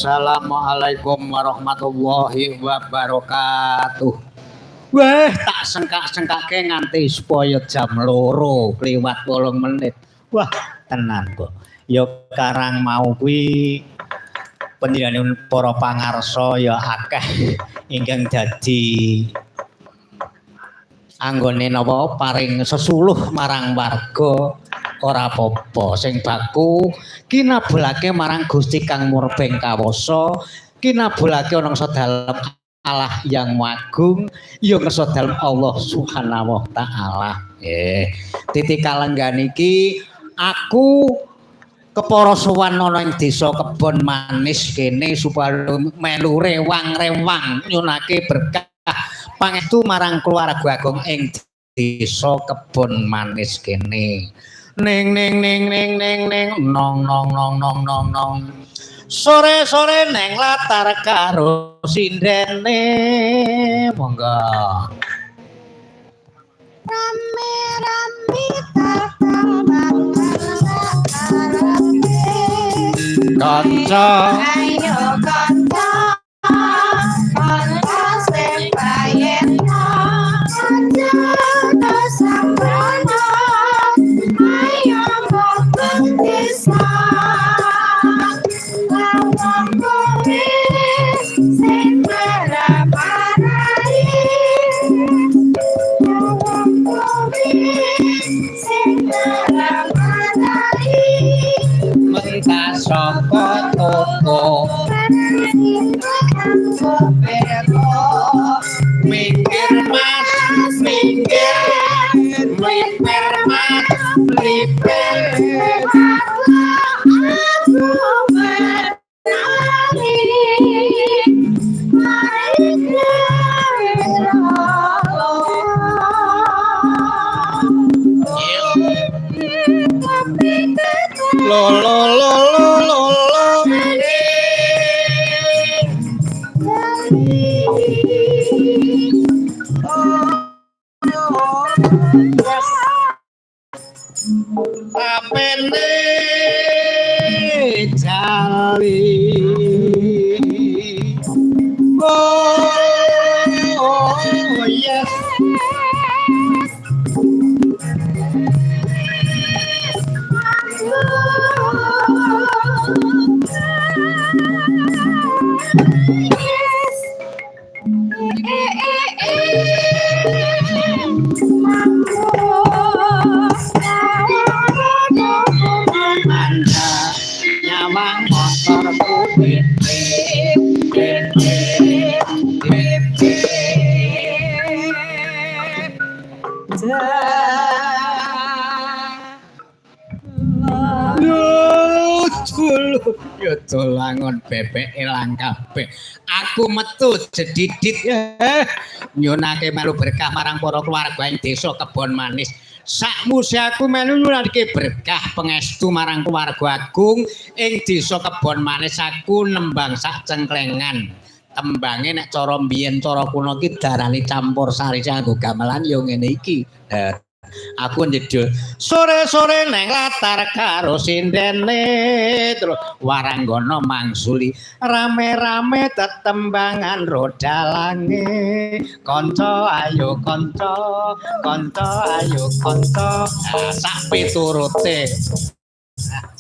Assalamualaikum warahmatullahi wabarakatuh. Wah, tak sengkak-sengkake nganti supaya jam loro kliwat 8 menit. Wah, tenan kok. Ya karang mau kuwi panjenengan para pangarsa ya akeh ingkang dadi anggone napa paring sesuluh marang warga. Ora apa-apa sing baku kinabulake marang Gusti Kang Murbeng Kawasa, kinabulake ana dalem Allah yang Agung, ya ngersa dalem Allah Subhanahu wa taala. Titi kalenggan iki aku kepara sowan ana ing desa Kebon Manis kene supaya melu rewang-rewang nyunake berkah pangestu marang keluarga agung ing desa Kebon Manis kene. Ning nong sore-sore neng latar karo sindene monggo rame-rame kanca ayo kanca kanca sing bayen kanca sambrono ayo monggo desa lawang kuris sing meraparai lawang kuris sing meraparai mentah saka toko mikir mas mikir mikir mas mikir lo lo lo lo lo lo apene jali oh yes nyawang motor kuwi ya dolangon bebek ilang kabeh. Aku metu jedidit nyunake melu berkah marang para keluarga ing desa Kebon Manis. Sakmuse aku melu nyunake berkah pangestu marang keluarga agung ing desa Kebon Manis. Aku nembang sak cengklengan. Tembange nek cara mbiyen cara kuno iki darani campur sari kanggo gamelan ya ngene iki. Aku njedul sore-sore neng latar karo sindene terus waranggana mangsuli rame-rame tetembangan rodalange kanca ayo kanca kanca ayo kanca sak piturute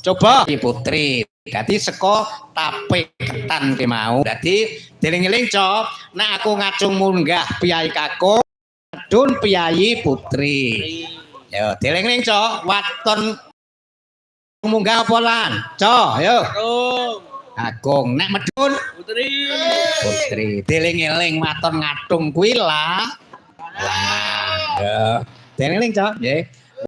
coba putri dadi saka tape ketan ki mau dadi deling-eling cok nek aku ngacung munggah piyai kakung Dun Piyayi Putri. Yo, deling-eling cok, waton munggah apa lan? Cok, yo. Agung nek medun Putri. putri deling-eling maton ngatung kuwi lah. Ya, deling-eling, Cok, nggih.